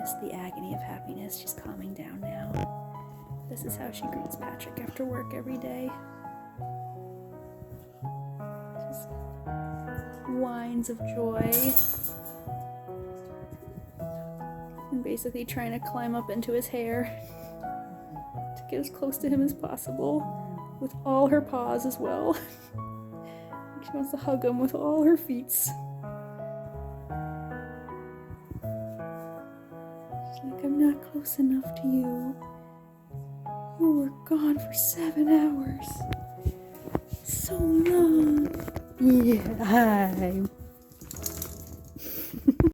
Just the agony of happiness. She's calming down now. This is how she greets Patrick after work every day. Just whines of joy. And basically trying to climb up into his hair to get as close to him as possible with all her paws as well. She wants to hug him with all her feet. She's like, I'm not close enough to you. You were gone for 7 hours. So long. Yeah, hi.